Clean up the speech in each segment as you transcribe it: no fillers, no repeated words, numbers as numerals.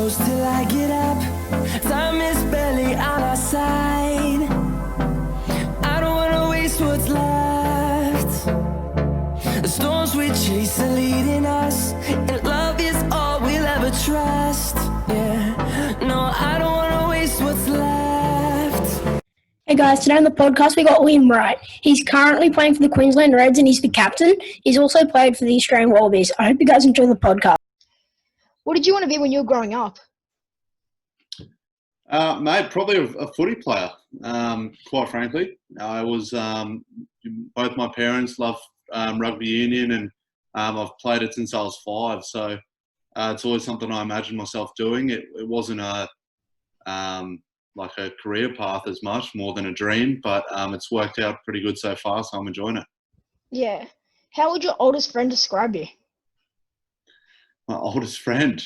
close till I get up. Time is barely on our side. I don't wanna waste what's left. The storms we chase are leading us, and love is all we'll ever trust. Yeah, no, I don't wanna waste what's left. Hey guys, today on the podcast we got Liam Wright. He's currently playing for the Queensland Reds and he's the captain. He's also played for the Australian Wallabies. I hope you guys enjoy the podcast. What did you want to be when you were growing up? Mate, probably a footy player, quite frankly. I was, both my parents love rugby union, and I've played it since I was 5. So it's always something I imagined myself doing. It wasn't like a career path as much, more than a dream, but it's worked out pretty good so far, so I'm enjoying it. Yeah. How would your oldest friend describe you? My oldest friend,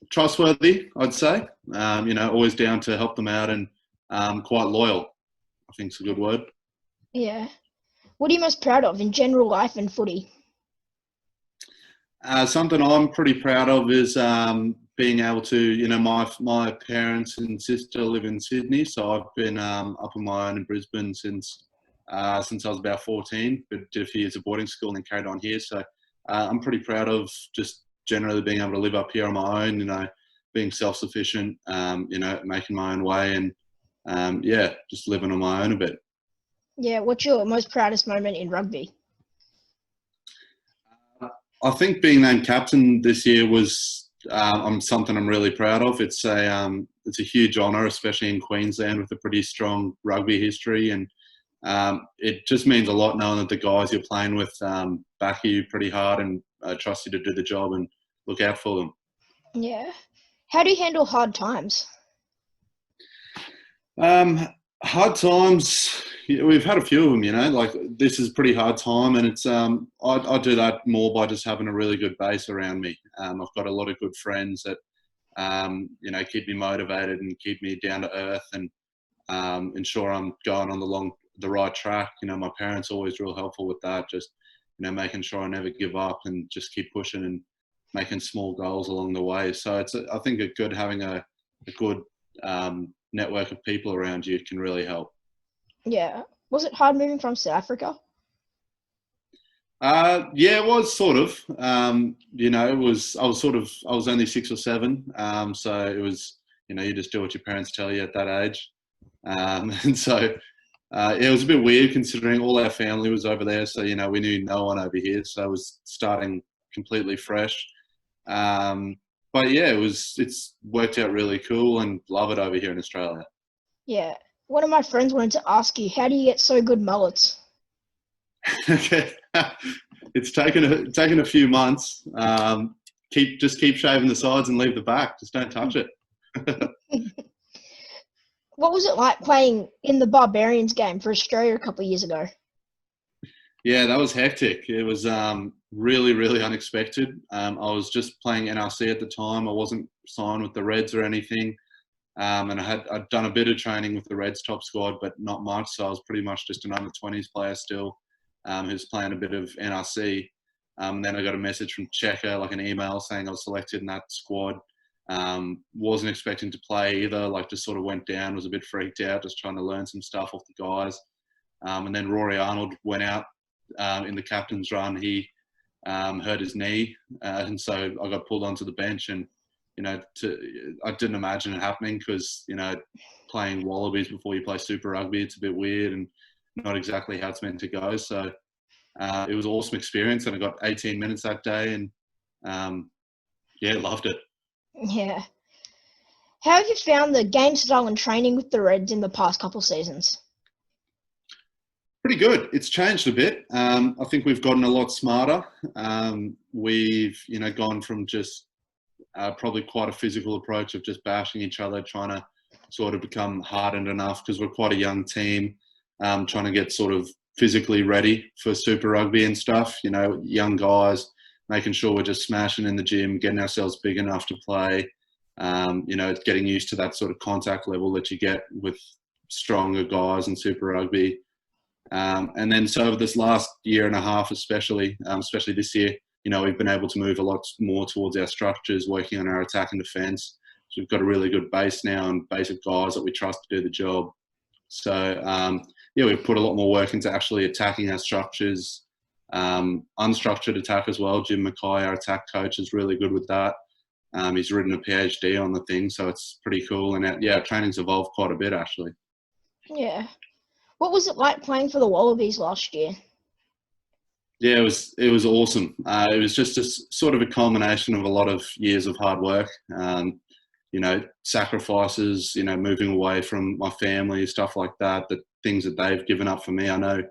trustworthy, I'd say. Always down to help them out, and quite loyal, I think is a good word. Yeah. What are you most proud of in general life and footy? Something I'm pretty proud of is being able to, my parents and sister live in Sydney, so I've been up on my own in Brisbane since I was about 14, but did a few years of boarding school and then carried on here. So I'm pretty proud of just generally being able to live up here on my own, being self-sufficient, making my own way, and just living on my own a bit. Yeah. What's your most proudest moment in rugby? I think being named captain this year was something I'm really proud of. It's a huge honour, especially in Queensland with a pretty strong rugby history, and it just means a lot knowing that the guys you're playing with back you pretty hard and trust you to do the job and look out for them. Yeah. How do you handle hard times? Hard times, we've had a few of them, like this is a pretty hard time, and it's I do that more by just having a really good base around me. I've got a lot of good friends that keep me motivated and keep me down to earth, and ensure I'm going on the right track. My parents are always real helpful with that, just making sure I never give up and just keep pushing and making small goals along the way. So I think it's good having a good network of people around you can really help. Yeah. Was it hard moving from South Africa? Yeah, it was sort of. I was only 6 or 7, so it was. You just do what your parents tell you at that age, and so it was a bit weird considering all our family was over there. So we knew no one over here, so I was starting completely fresh. But yeah, it's worked out really cool and love it over here in Australia. Yeah. One of my friends wanted to ask you, how do you get so good mullets? Okay, it's taken a few months. Keep shaving the sides and leave the back. Just don't touch it. What was it like playing in the Barbarians game for Australia a couple of years ago? Yeah, that was hectic. It was really, really unexpected. I was just playing NRC at the time. I wasn't signed with the Reds or anything. And I'd done a bit of training with the Reds top squad, but not much. So I was pretty much just an under-20s player still, who's playing a bit of NRC. And then I got a message from Checker, like an email saying I was selected in that squad. Wasn't expecting to play either, just sort of went down, was a bit freaked out, just trying to learn some stuff off the guys. And then Rory Arnold went out in the captain's run. He hurt his knee, and so I got pulled onto the bench, and I didn't imagine it happening because playing Wallabies before you play Super Rugby, it's a bit weird and not exactly how it's meant to go. So it was an awesome experience, and I got 18 minutes that day, and loved it. Yeah. How have you found the game style and training with the Reds in the past couple seasons? Pretty good. It's changed a bit. I think we've gotten a lot smarter. We've, gone from just probably quite a physical approach of just bashing each other, trying to sort of become hardened enough because we're quite a young team, trying to get sort of physically ready for Super Rugby and stuff. Young guys, making sure we're just smashing in the gym, getting ourselves big enough to play. Getting used to that sort of contact level that you get with stronger guys in Super Rugby. And then so over this last year and a half, especially this year, we've been able to move a lot more towards our structures, working on our attack and defence. So we've got a really good base now and base of guys that we trust to do the job. So, we've put a lot more work into actually attacking our structures, unstructured attack as well. Jim Mackay, our attack coach, is really good with that. He's written a PhD on the thing, so it's pretty cool. And our training's evolved quite a bit, actually. Yeah. What was it like playing for the Wallabies last year? Yeah, it was awesome. It was just sort of a culmination of a lot of years of hard work. Sacrifices, moving away from my family, stuff like that, the things that they've given up for me. I know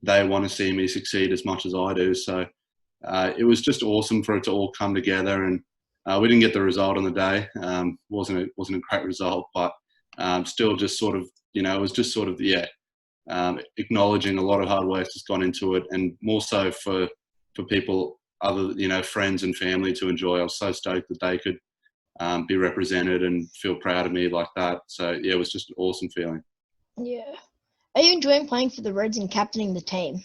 they want to see me succeed as much as I do. So it was just awesome for it to all come together. And we didn't get the result on the day. Wasn't a great result, but still just sort of, it was just sort of, acknowledging a lot of hard work has gone into it, and more so for people other, friends and family to enjoy. I was so stoked that they could be represented and feel proud of me like that. So yeah, it was just an awesome feeling. Yeah. Are you enjoying playing for the Reds and captaining the team?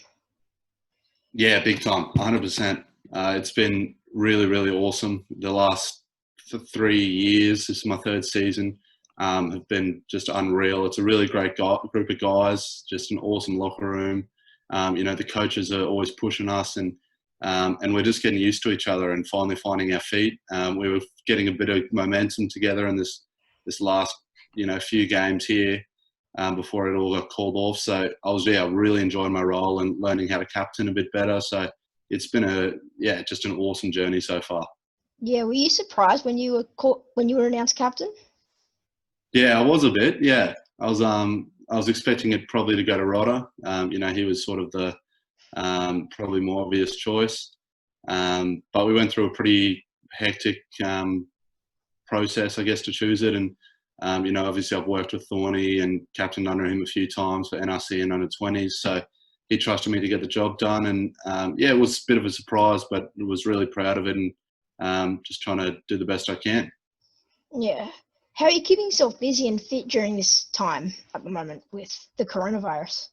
Yeah, big time, 100%. It's been really, really awesome. The last 3 years, this is my third season, have been just unreal. It's a really great group of guys, just an awesome locker room. The coaches are always pushing us, and we're just getting used to each other and finally finding our feet. We were getting a bit of momentum together in this last, few games here before it all got called off. So I was, really enjoying my role and learning how to captain a bit better. So it's been just an awesome journey so far. Yeah, were you surprised when you were announced captain? Yeah, I was a bit. Yeah, I was expecting it probably to go to Rodder. He was sort of the probably more obvious choice. But we went through a pretty hectic process, I guess, to choose it. And obviously I've worked with Thorny and captained under him a few times for NRC and under 20s. So he trusted me to get the job done. And it was a bit of a surprise, but I was really proud of it and just trying to do the best I can. Yeah. How are you keeping yourself busy and fit during this time at the moment with the coronavirus?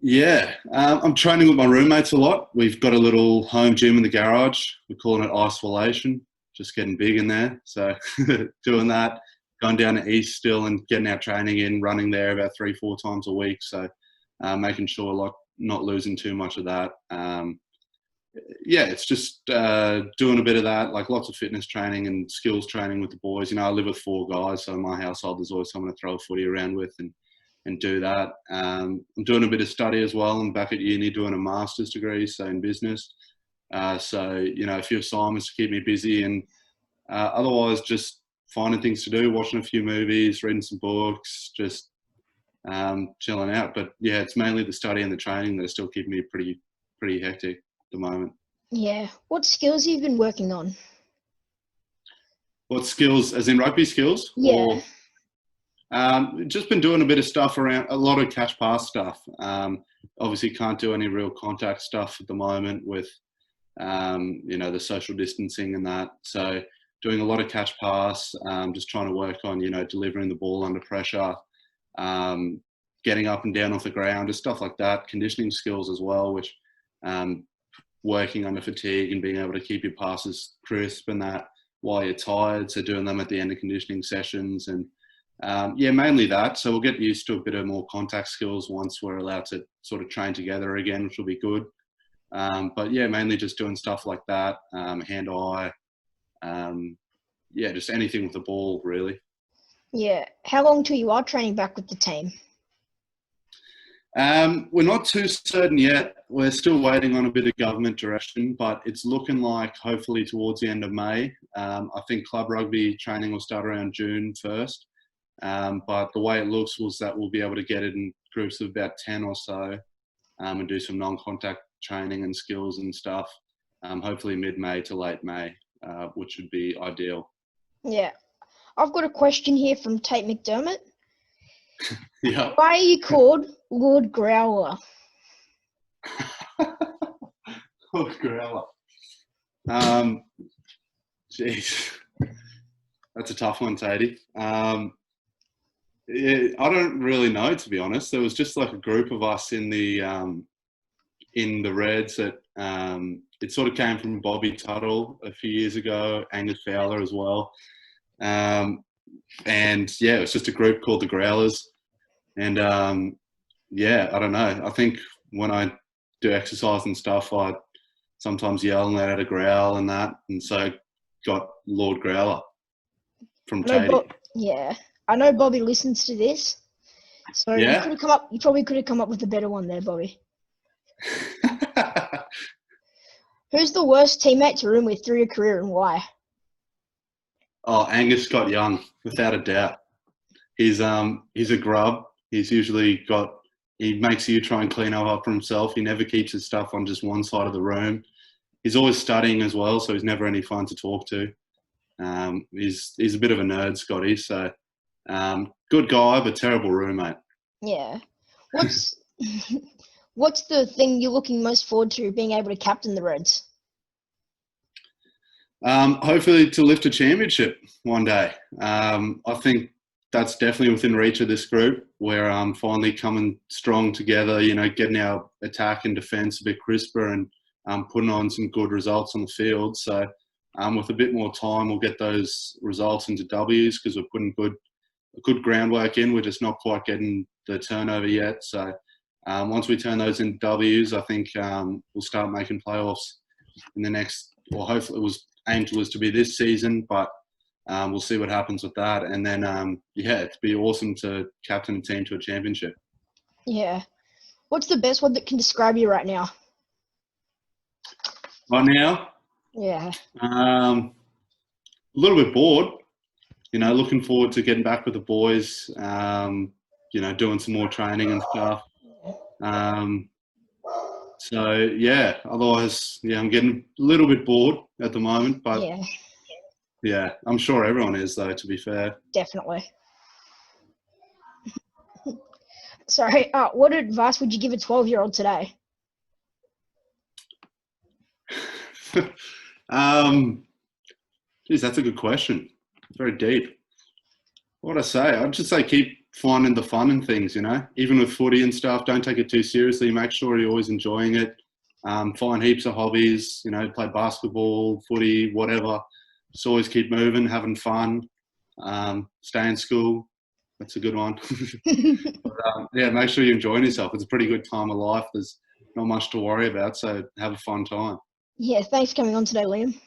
Yeah, I'm training with my roommates a lot. We've got a little home gym in the garage. We're calling it isolation, just getting big in there. So doing that, going down to East still and getting our training in, running there about 3-4 times a week. So making sure not losing too much of that. It's just doing a bit of that, like lots of fitness training and skills training with the boys. I live with 4 guys, so in my household there's always someone to throw a footy around with and do that. I'm doing a bit of study as well. I'm back at uni doing a master's degree, so in business. A few assignments to keep me busy, and otherwise just finding things to do, watching a few movies, reading some books, just chilling out. But yeah, it's mainly the study and the training that are still keeping me pretty hectic the moment. Yeah. What skills have you been working on? What skills, as in rugby skills? Yeah. Just been doing a bit of stuff around, a lot of catch pass stuff. Obviously can't do any real contact stuff at the moment with, the social distancing and that. So doing a lot of catch pass, just trying to work on, delivering the ball under pressure, getting up and down off the ground, just stuff like that. Conditioning skills as well, which working under fatigue and being able to keep your passes crisp and that while you're tired. So doing them at the end of conditioning sessions and mainly that. So we'll get used to a bit of more contact skills once we're allowed to sort of train together again, which will be good. Mainly just doing stuff like that, hand-eye, just anything with the ball, really. Yeah. How long till you are training back with the team? We're not too certain yet. We're still waiting on a bit of government direction, but it's looking like hopefully towards the end of May. I think club rugby training will start around June 1st. But the way it looks was that we'll be able to get it in groups of about 10 or so and do some non-contact training and skills and stuff, hopefully mid-May to late May, which would be ideal. Yeah. I've got a question here from Tate McDermott. Yeah. Why are you called Lord Growler? Lord Growler. Jeez. That's a tough one, Tatey. I don't really know, to be honest. There was just like a group of us in the Reds that it sort of came from Bobby Tuttle a few years ago, Angus Fowler as well. And yeah, it was just a group called the Growlers. And yeah, I don't know. I think when I do exercise and stuff, I sometimes yell and let out a growl and that. And so got Lord Growler from Tatey. Yeah, I know Bobby listens to this. So Yeah? you probably could have come up with a better one there, Bobby. Who's the worst teammate to room with through your career and why? Oh, Angus Scott Young, without a doubt. He's a grub. He makes you try and clean up for himself. He never keeps his stuff on just one side of the room. He's always studying as well, so he's never any fun to talk to. He's a bit of a nerd, Scotty. So good guy, but terrible roommate. Yeah. What's the thing you're looking most forward to being able to captain the Reds? Hopefully to lift a championship one day. I think that's definitely within reach of this group. We're finally coming strong together, getting our attack and defence a bit crisper and putting on some good results on the field. So with a bit more time, we'll get those results into W's because we're putting good groundwork in. We're just not quite getting the turnover yet. So once we turn those into W's, I think we'll start making playoffs in the next, or hopefully it was aimed to be this season, but we'll see what happens with that. And then, it'd be awesome to captain a team to a championship. Yeah. What's the best word that can describe you right now? Right now, Yeah. a little bit bored. Looking forward to getting back with the boys. Doing some more training and stuff. So yeah. Otherwise, I'm getting a little bit bored at the moment, but yeah, I'm sure everyone is though. To be fair, Definitely. Sorry. What advice would you give a 12-year-old today? Geez, that's a good question. Very deep. What would I say? I'd just say keep finding the fun in things, even with footy and stuff. Don't take it too seriously. Make sure you're always enjoying it. Find heaps of hobbies, play basketball, footy, whatever. Just always keep moving, having fun. Stay in school. That's a good one. But, make sure you're enjoying yourself. It's a pretty good time of life. There's not much to worry about, so have a fun time. Yeah, thanks for coming on today, Liam.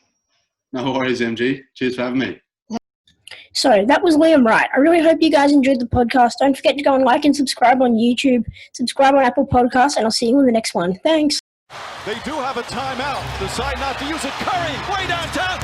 No worries, MG. Cheers for having me. So that was Liam Wright. I really hope you guys enjoyed the podcast. Don't forget to go and like and subscribe on YouTube, subscribe on Apple Podcasts, and I'll see you in the next one. Thanks. They do have a timeout. Decide not to use it. Curry, way downtown.